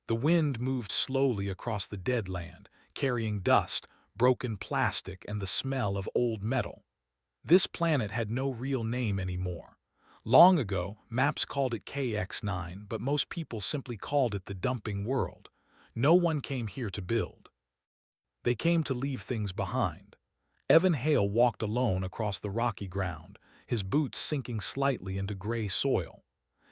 The wind moved slowly across the dead land, carrying dust, broken plastic, and the smell of old metal. This planet had no real name anymore. Long ago, maps called it KX9, but most people simply called it the dumping world. No one came here to build. They came to leave things behind. Evan Hale walked alone across the rocky ground, his boots sinking slightly into gray soil.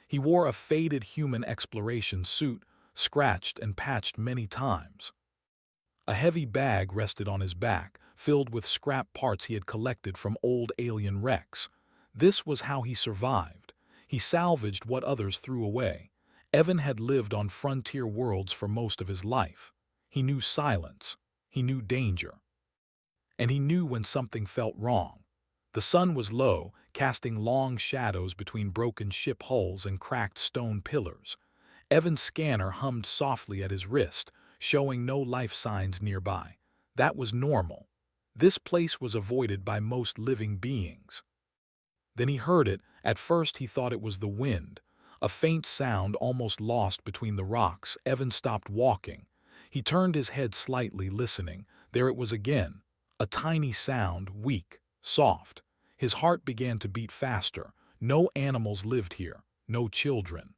He wore a faded human exploration suit, scratched and patched many times. A heavy bag rested on his back, filled with scrap parts he had collected from old alien wrecks. This was how he survived. He salvaged what others threw away. Evan had lived on frontier worlds for most of his life. He knew silence. He knew danger. And he knew when something felt wrong. The sun was low, casting long shadows between broken ship hulls and cracked stone pillars. Evan's scanner hummed softly at his wrist, showing no life signs nearby. That was normal. This place was avoided by most living beings. Then he heard it. At first he thought it was the wind. A faint sound almost lost between the rocks. Evan stopped walking. He turned his head slightly, listening. There it was again. A tiny sound, weak, soft. His heart began to beat faster. No animals lived here. No children.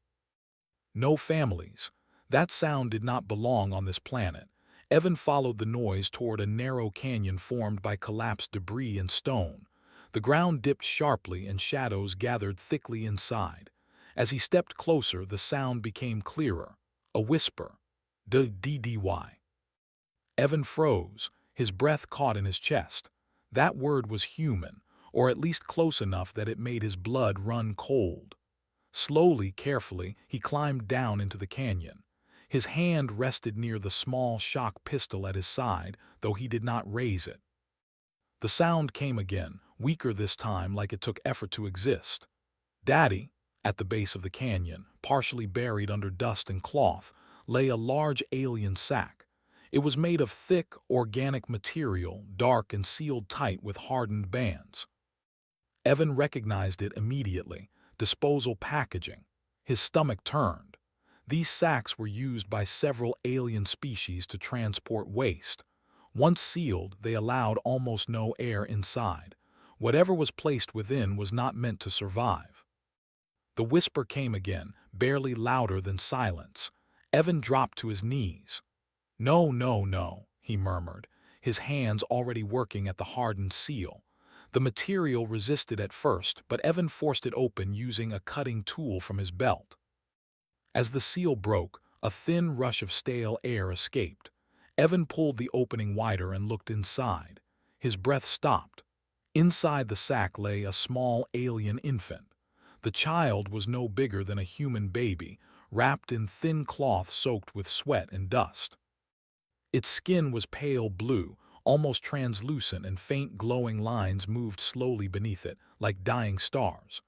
No families. That sound did not belong on this planet. Evan followed the noise toward a narrow canyon formed by collapsed debris and stone. The ground dipped sharply and shadows gathered thickly inside. As he stepped closer, the sound became clearer. A whisper. D-D-D-Y. Evan froze, his breath caught in his chest. That word was human, or at least close enough that it made his blood run cold. Slowly, carefully, he climbed down into the canyon. His hand rested near the small shock pistol at his side, though he did not raise it. The sound came again, weaker this time, like it took effort to exist. "Daddy," at the base of the canyon, partially buried under dust and cloth, lay a large alien sack. It was made of thick, organic material, dark and sealed tight with hardened bands. Evan recognized it immediately. Disposal packaging. His stomach turned. These sacks were used by several alien species to transport waste. Once sealed, they allowed almost no air inside. Whatever was placed within was not meant to survive. The whisper came again, barely louder than silence. Evan dropped to his knees. "No, no, no," he murmured, his hands already working at the hardened seal. The material resisted at first, but Evan forced it open using a cutting tool from his belt. As the seal broke, a thin rush of stale air escaped. Evan pulled the opening wider and looked inside. His breath stopped. Inside the sack lay a small alien infant. The child was no bigger than a human baby, wrapped in thin cloth soaked with sweat and dust. Its skin was pale blue, almost translucent, and faint glowing lines moved slowly beneath it, like dying stars.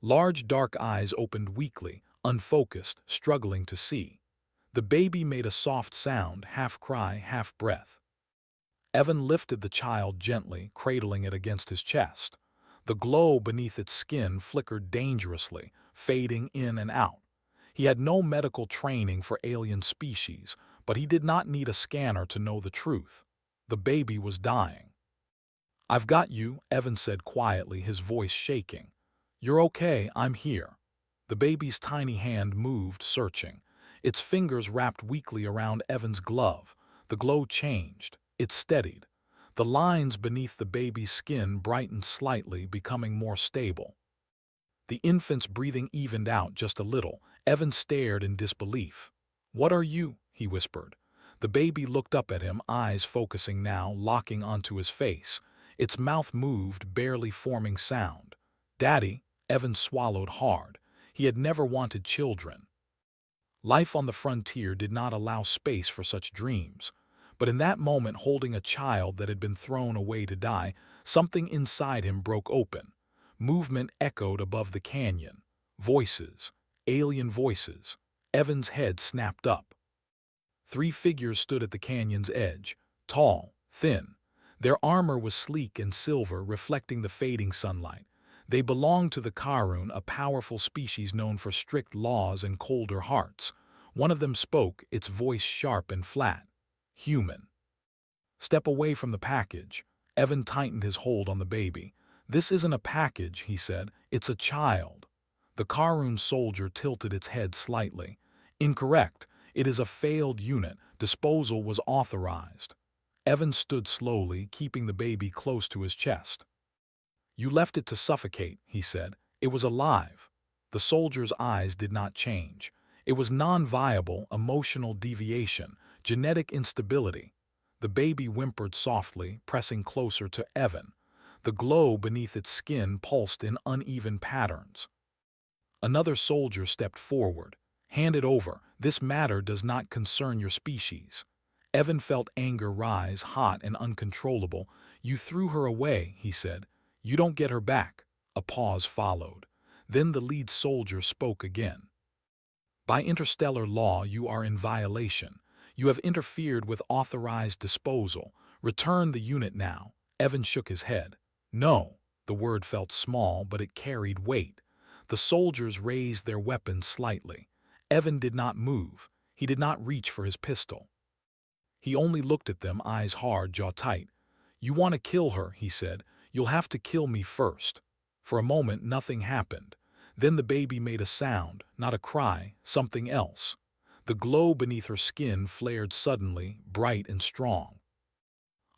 Large dark eyes opened weakly, unfocused, struggling to see. The baby made a soft sound, half cry, half breath. Evan lifted the child gently, cradling it against his chest. The glow beneath its skin flickered dangerously, fading in and out. He had no medical training for alien species, but he did not need a scanner to know the truth. The baby was dying. "I've got you," Evan said quietly, his voice shaking. "You're okay, I'm here." The baby's tiny hand moved, searching. Its fingers wrapped weakly around Evan's glove. The glow changed. It steadied. The lines beneath the baby's skin brightened slightly, becoming more stable. The infant's breathing evened out just a little. Evan stared in disbelief. "What are you?" he whispered. The baby looked up at him, eyes focusing now, locking onto his face. Its mouth moved, barely forming sound. "Daddy," Evan swallowed hard. He had never wanted children. Life on the frontier did not allow space for such dreams. But in that moment, holding a child that had been thrown away to die, something inside him broke open. Movement echoed above the canyon. Voices. Alien voices. Evan's head snapped up. 3 figures stood at the canyon's edge, tall, thin. Their armor was sleek and silver, reflecting the fading sunlight. They belonged to the Karun, a powerful species known for strict laws and colder hearts. One of them spoke, its voice sharp and flat. "Human." "Step away from the package." Evan tightened his hold on the baby. "This isn't a package," he said. "It's a child." The Karun soldier tilted its head slightly. "Incorrect. It is a failed unit. Disposal was authorized." Evan stood slowly, keeping the baby close to his chest. "You left it to suffocate," he said. "It was alive." The soldier's eyes did not change. "It was non-viable, emotional deviation, genetic instability." The baby whimpered softly, pressing closer to Evan. The glow beneath its skin pulsed in uneven patterns. Another soldier stepped forward. "Hand it over. This matter does not concern your species." Evan felt anger rise, hot and uncontrollable. "You threw her away," he said. "You don't get her back." A pause followed. Then the lead soldier spoke again. "By interstellar law, you are in violation. You have interfered with authorized disposal. Return the unit now." Evan shook his head. "No." The word felt small, but it carried weight. The soldiers raised their weapons slightly. Evan did not move. He did not reach for his pistol. He only looked at them, eyes hard, jaw tight. "You want to kill her," he said. "You'll have to kill me first." For a moment, nothing happened. Then the baby made a sound, not a cry, something else. The glow beneath her skin flared suddenly, bright and strong.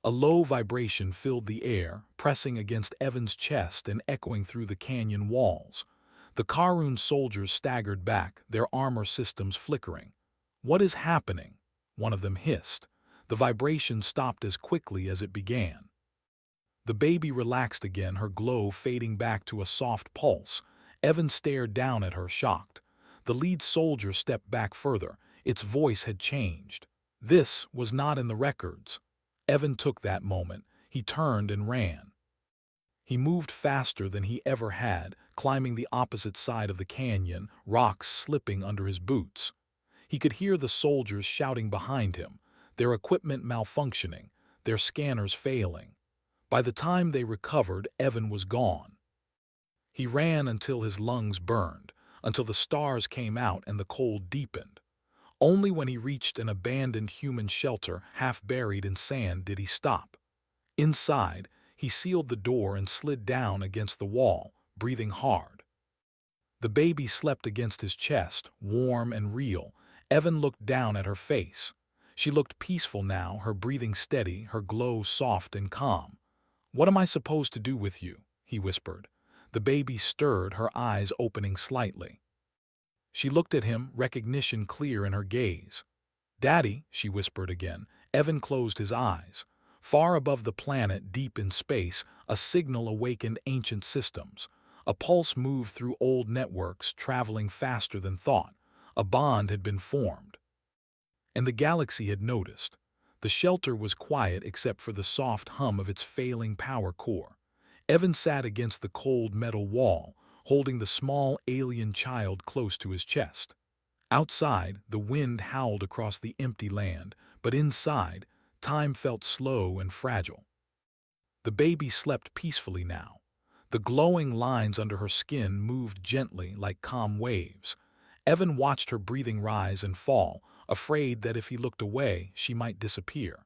A low vibration filled the air, pressing against Evan's chest and echoing through the canyon walls. The Karun soldiers staggered back, their armor systems flickering. "What is happening?" one of them hissed. The vibration stopped as quickly as it began. The baby relaxed again, her glow fading back to a soft pulse. Evan stared down at her, shocked. The lead soldier stepped back further. Its voice had changed. "This was not in the records." Evan took that moment. He turned and ran. He moved faster than he ever had, climbing the opposite side of the canyon, rocks slipping under his boots. He could hear the soldiers shouting behind him, their equipment malfunctioning, their scanners failing. By the time they recovered, Evan was gone. He ran until his lungs burned, until the stars came out and the cold deepened. Only when he reached an abandoned human shelter, half buried in sand, did he stop. Inside, he sealed the door and slid down against the wall, breathing hard. The baby slept against his chest, warm and real. Evan looked down at her face. She looked peaceful now, her breathing steady, her glow soft and calm. "What am I supposed to do with you?" he whispered. The baby stirred, her eyes opening slightly. She looked at him, recognition clear in her gaze. "Daddy," she whispered again. Evan closed his eyes. Far above the planet, deep in space, a signal awakened ancient systems. A pulse moved through old networks, traveling faster than thought. A bond had been formed. And the galaxy had noticed. The shelter was quiet except for the soft hum of its failing power core. Evan sat against the cold metal wall, holding the small alien child close to his chest. Outside, the wind howled across the empty land, but inside, time felt slow and fragile. The baby slept peacefully now. The glowing lines under her skin moved gently like calm waves. Evan watched her breathing rise and fall, afraid that if he looked away, she might disappear.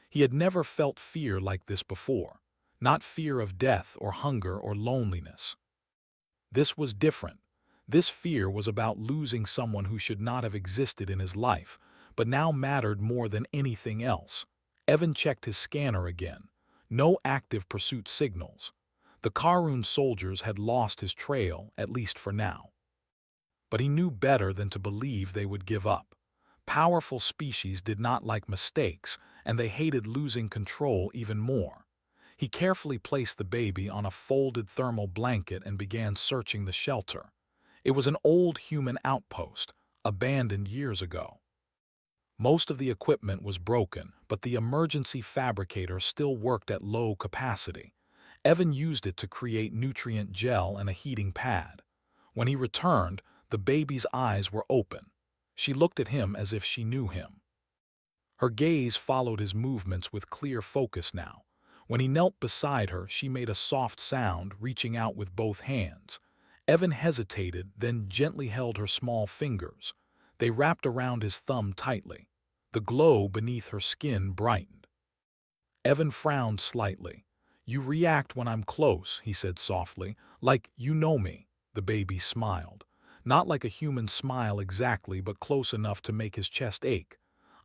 He had never felt fear like this before, not fear of death or hunger or loneliness. This was different. This fear was about losing someone who should not have existed in his life, but now mattered more than anything else. Evan checked his scanner again. No active pursuit signals. The Karun soldiers had lost his trail, at least for now. But he knew better than to believe they would give up. Powerful species did not like mistakes, and they hated losing control even more. He carefully placed the baby on a folded thermal blanket and began searching the shelter. It was an old human outpost, abandoned years ago. Most of the equipment was broken, but the emergency fabricator still worked at low capacity. Evan used it to create nutrient gel and a heating pad. When he returned, the baby's eyes were open. She looked at him as if she knew him. Her gaze followed his movements with clear focus now. When he knelt beside her, she made a soft sound, reaching out with both hands. Evan hesitated, then gently held her small fingers. They wrapped around his thumb tightly. The glow beneath her skin brightened. Evan frowned slightly. "You react when I'm close," he said softly, "like you know me." The baby smiled. Not like a human smile exactly, but close enough to make his chest ache.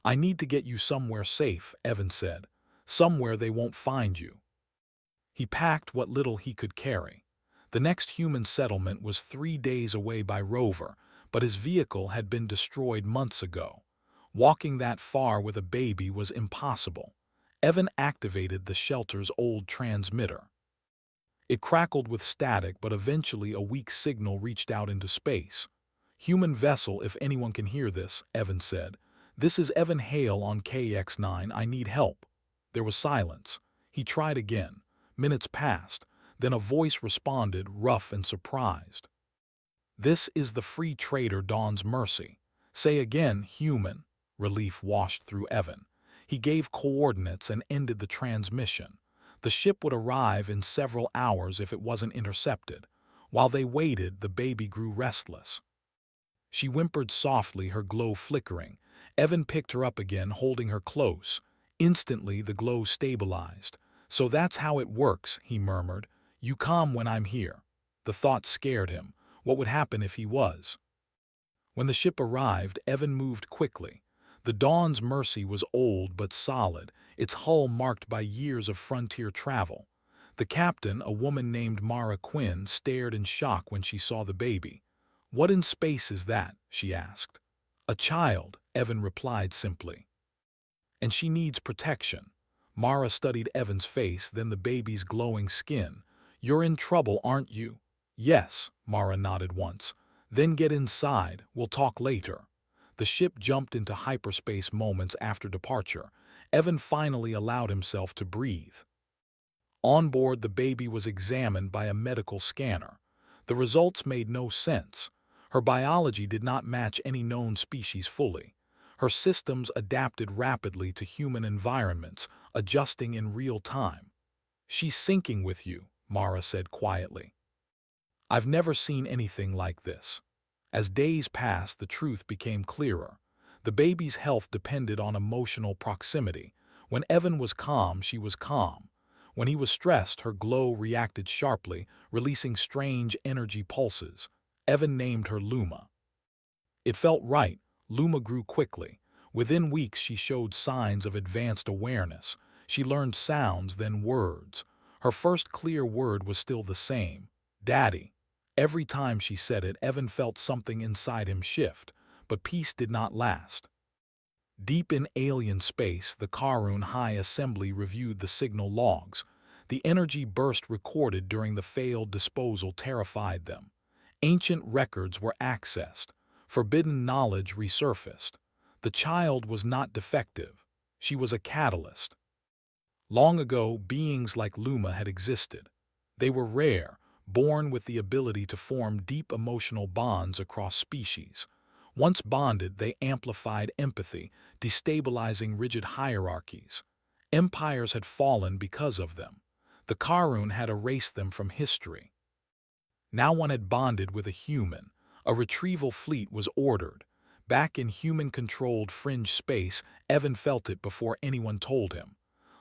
"I need to get you somewhere safe," Evan said. "Somewhere they won't find you." He packed what little he could carry. The next human settlement was 3 days away by rover, but his vehicle had been destroyed months ago. Walking that far with a baby was impossible. Evan activated the shelter's old transmitter. It crackled with static, but eventually a weak signal reached out into space. "Human vessel, if anyone can hear this," Evan said. "This is Evan Hale on KX-9. I need help." There was silence. He tried again. Minutes passed. Then a voice responded, rough and surprised. "This is the free trader Dawn's Mercy." "Say again, human." Relief washed through Evan. He gave coordinates and ended the transmission. The ship would arrive in several hours if it wasn't intercepted. While they waited, the baby grew restless. She whimpered softly, her glow flickering. Evan picked her up again, holding her close. Instantly, the glow stabilized. "So that's how it works," he murmured. "You come when I'm here." The thought scared him. What would happen if he was? When the ship arrived, Evan moved quickly. The Dawn's Mercy was old but solid, its hull marked by years of frontier travel. The captain, a woman named Mara Quinn, stared in shock when she saw the baby. "What in space is that?" she asked. "A child," Evan replied simply. "And she needs protection." Mara studied Evan's face, then the baby's glowing skin. "You're in trouble, aren't you?" "Yes," Mara nodded once. "Then get inside, we'll talk later." The ship jumped into hyperspace moments after departure. Evan finally allowed himself to breathe. On board, the baby was examined by a medical scanner. The results made no sense. Her biology did not match any known species fully. Her systems adapted rapidly to human environments, adjusting in real time. "She's syncing with you," Mara said quietly. "I've never seen anything like this." As days passed, the truth became clearer. The baby's health depended on emotional proximity. When Evan was calm, she was calm. When he was stressed, her glow reacted sharply, releasing strange energy pulses. Evan named her Luma. It felt right. Luma grew quickly. Within weeks, she showed signs of advanced awareness. She learned sounds, then words. Her first clear word was still the same: "Daddy." Every time she said it, Evan felt something inside him shift, but peace did not last. Deep in alien space, the Karun High Assembly reviewed the signal logs. The energy burst recorded during the failed disposal terrified them. Ancient records were accessed. Forbidden knowledge resurfaced. The child was not defective. She was a catalyst. Long ago, beings like Luma had existed. They were rare, born with the ability to form deep emotional bonds across species. Once bonded, they amplified empathy, destabilizing rigid hierarchies. Empires had fallen because of them. The Karun had erased them from history. Now one had bonded with a human. A retrieval fleet was ordered. Back in human-controlled fringe space, Evan felt it before anyone told him.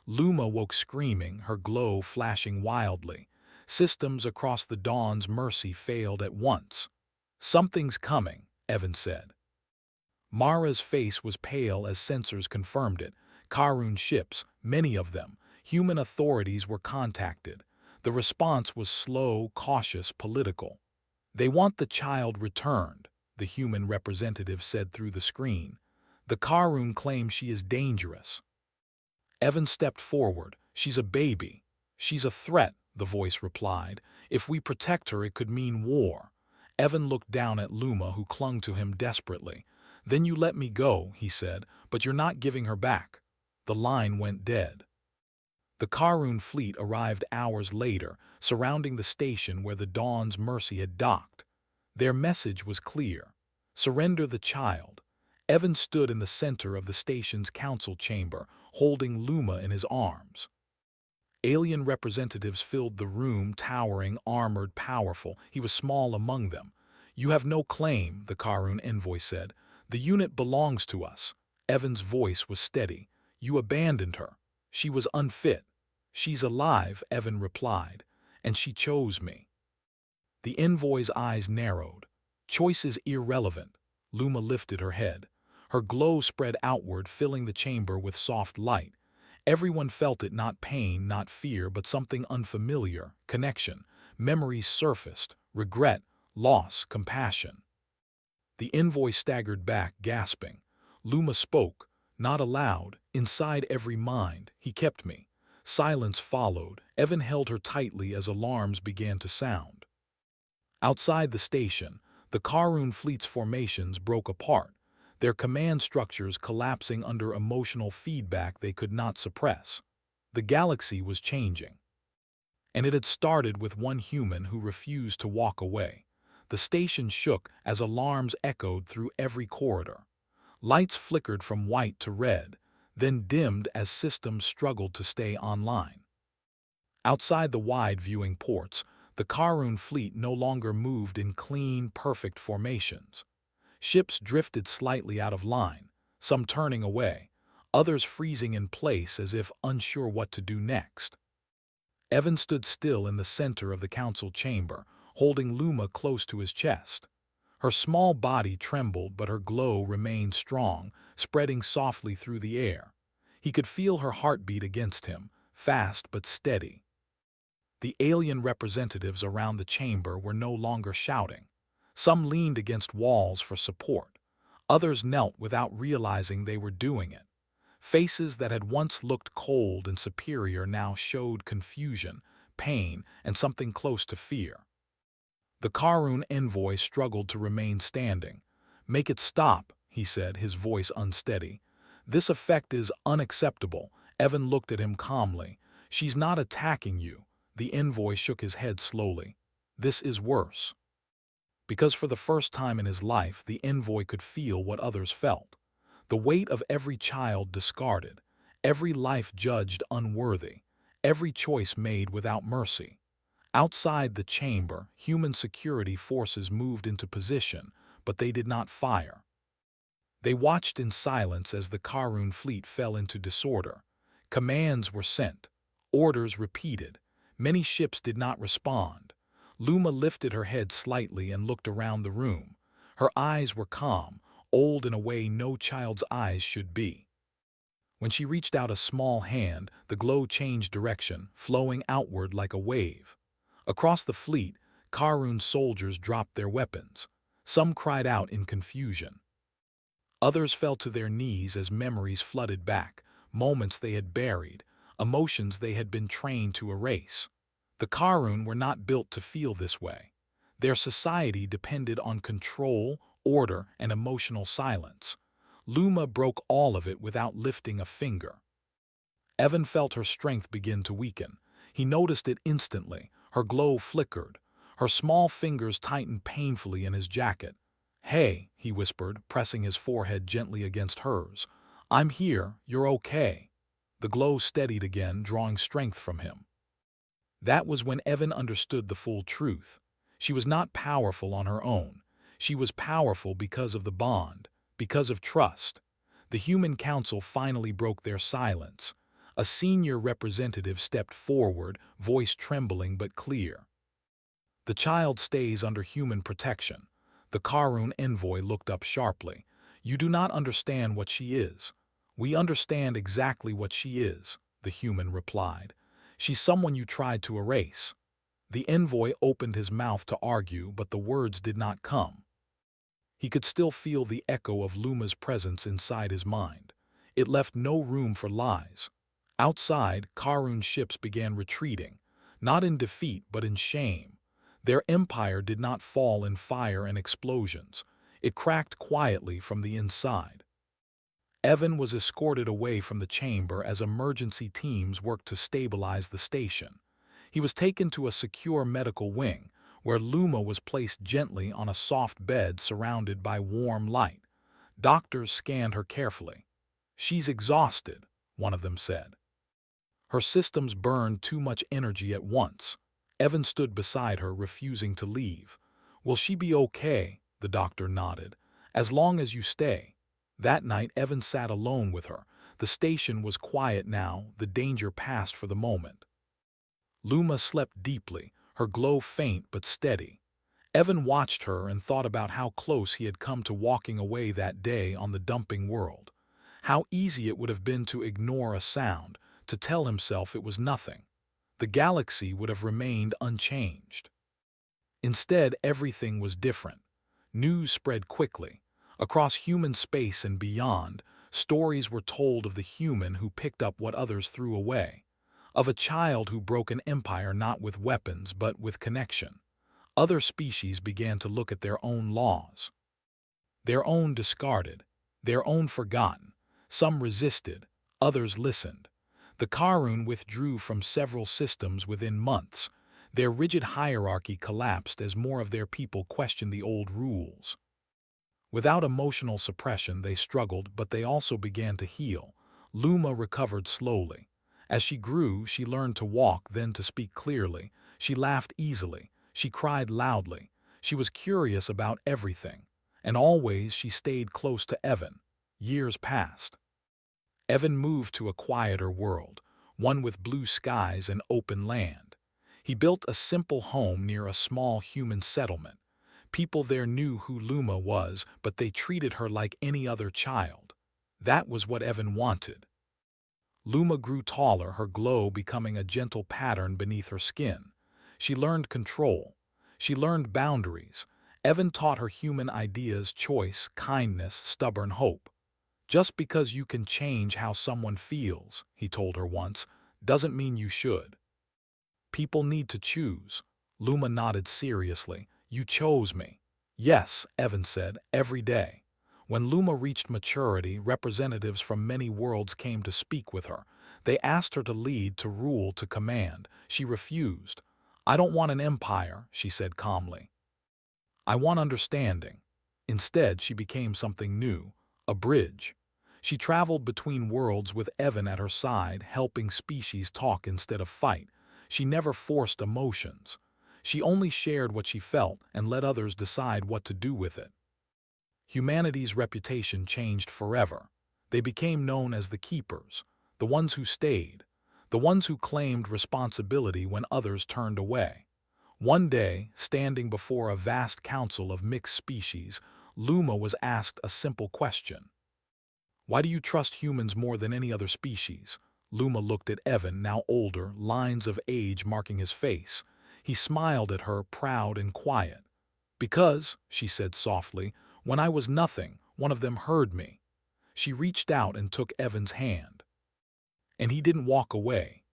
Luma woke screaming, her glow flashing wildly. Systems across the Dawn's Mercy failed at once. "Something's coming," Evan said. Mara's face was pale as sensors confirmed it. Karun ships, many of them. Human authorities were contacted. The response was slow, cautious, political. "They want the child returned," the human representative said through the screen. "The Karun claim she is dangerous." Evan stepped forward. "She's a baby." "She's a threat," the voice replied. "If we protect her, it could mean war." Evan looked down at Luma, who clung to him desperately. "Then you let me go," he said, "but you're not giving her back." The line went dead. The Karun fleet arrived hours later, surrounding the station where the Dawn's Mercy had docked. Their message was clear: surrender the child. Evan stood in the center of the station's council chamber, holding Luma in his arms. Alien representatives filled the room, towering, armored, powerful. He was small among them. "You have no claim," the Karun envoy said. The unit belongs to us. Evan's voice was steady. You abandoned her. She was unfit. She's alive, Evan replied, and she chose me. The envoy's eyes narrowed. Choice is irrelevant. Luma lifted her head. Her glow spread outward, filling the chamber with soft light. Everyone felt it, not pain, not fear, but something unfamiliar, connection. Memories surfaced, regret, loss, compassion. The envoy staggered back, gasping. Luma spoke, not aloud, inside every mind. He kept me. Silence followed. Evan held her tightly as alarms began to sound. Outside the station, the Karun fleet's formations broke apart, their command structures collapsing under emotional feedback they could not suppress. The galaxy was changing. And it had started with one human who refused to walk away. The station shook as alarms echoed through every corridor. Lights flickered from white to red, then dimmed as systems struggled to stay online. Outside the wide viewing ports, the Karun fleet no longer moved in clean, perfect formations. Ships drifted slightly out of line, some turning away, others freezing in place as if unsure what to do next. Evan stood still in the center of the council chamber, holding Luma close to his chest. Her small body trembled, but her glow remained strong, spreading softly through the air. He could feel her heartbeat against him, fast but steady. The alien representatives around the chamber were no longer shouting. Some leaned against walls for support. Others knelt without realizing they were doing it. Faces that had once looked cold and superior now showed confusion, pain, and something close to fear. The Karun envoy struggled to remain standing. "Make it stop," he said, his voice unsteady. "This effect is unacceptable." Evan looked at him calmly. "She's not attacking you." The envoy shook his head slowly. "This is worse." Because for the first time in his life, the envoy could feel what others felt. The weight of every child discarded, every life judged unworthy, every choice made without mercy. Outside the chamber, human security forces moved into position, but they did not fire. They watched in silence as the Karun fleet fell into disorder. Commands were sent, orders repeated. Many ships did not respond. Luma lifted her head slightly and looked around the room. Her eyes were calm, old in a way no child's eyes should be. When she reached out a small hand, the glow changed direction, flowing outward like a wave. Across the fleet, Karun soldiers dropped their weapons. Some cried out in confusion. Others fell to their knees as memories flooded back, moments they had buried, emotions they had been trained to erase. The Karun were not built to feel this way. Their society depended on control, order, and emotional silence. Luma broke all of it without lifting a finger. Evan felt her strength begin to weaken. He noticed it instantly. Her glow flickered. Her small fingers tightened painfully in his jacket. "Hey," he whispered, pressing his forehead gently against hers. "I'm here. You're okay." The glow steadied again, drawing strength from him. That was when Evan understood the full truth. She was not powerful on her own. She was powerful because of the bond, because of trust. The Human Council finally broke their silence. A senior representative stepped forward, voice trembling but clear. "The child stays under human protection." The Karun envoy looked up sharply. "You do not understand what she is." "We understand exactly what she is," the human replied. "She's someone you tried to erase." The envoy opened his mouth to argue, but the words did not come. He could still feel the echo of Luma's presence inside his mind. It left no room for lies. Outside, Karun's ships began retreating, not in defeat but in shame. Their empire did not fall in fire and explosions. It cracked quietly from the inside. Evan was escorted away from the chamber as emergency teams worked to stabilize the station. He was taken to a secure medical wing, where Luma was placed gently on a soft bed surrounded by warm light. Doctors scanned her carefully. "She's exhausted," one of them said. Her systems burned too much energy at once. Evan stood beside her, refusing to leave. "Will she be okay?" The doctor nodded. As long as you stay. That night, Evan sat alone with her. The station was quiet now, the danger past for the moment. Luma slept deeply, her glow faint but steady. Evan watched her and thought about how close he had come to walking away that day on the dumping world. How easy it would have been to ignore a sound, to tell himself it was nothing. The galaxy would have remained unchanged. Instead, everything was different. News spread quickly. Across human space and beyond, stories were told of the human who picked up what others threw away, of a child who broke an empire not with weapons but with connection. Other species began to look at their own laws, their own discarded, their own forgotten. Some resisted, others listened. The Karun withdrew from several systems within months. Their rigid hierarchy collapsed as more of their people questioned the old rules. Without emotional suppression, they struggled, but they also began to heal. Luma recovered slowly. As she grew, she learned to walk, then to speak clearly. She laughed easily. She cried loudly. She was curious about everything. And always she stayed close to Evan. Years passed. Evan moved to a quieter world, one with blue skies and open land. He built a simple home near a small human settlement. People there knew who Luma was, but they treated her like any other child. That was what Evan wanted. Luma grew taller, her glow becoming a gentle pattern beneath her skin. She learned control. She learned boundaries. Evan taught her human ideas: choice, kindness, stubborn hope. Just because you can change how someone feels, he told her once, doesn't mean you should. People need to choose. Luma nodded seriously. You chose me. Yes, Evan said, every day. When Luma reached maturity, representatives from many worlds came to speak with her. They asked her to lead, to rule, to command. She refused. I don't want an empire, she said calmly. I want understanding. Instead, she became something new, a bridge. She traveled between worlds with Evan at her side, helping species talk instead of fight. She never forced emotions. She only shared what she felt and let others decide what to do with it. Humanity's reputation changed forever. They became known as the keepers, the ones who stayed, the ones who claimed responsibility when others turned away. One day, standing before a vast council of mixed species, Luma was asked a simple question. Why do you trust humans more than any other species? Luma looked at Evan, now older, lines of age marking his face. He smiled at her, proud and quiet. Because, she said softly, when I was nothing, one of them heard me. She reached out and took Evan's hand. And he didn't walk away.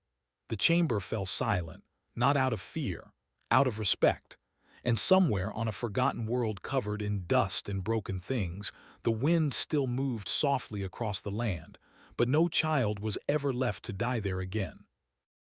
The chamber fell silent, not out of fear, out of respect. And somewhere on a forgotten world covered in dust and broken things, the wind still moved softly across the land, but no child was ever left to die there again.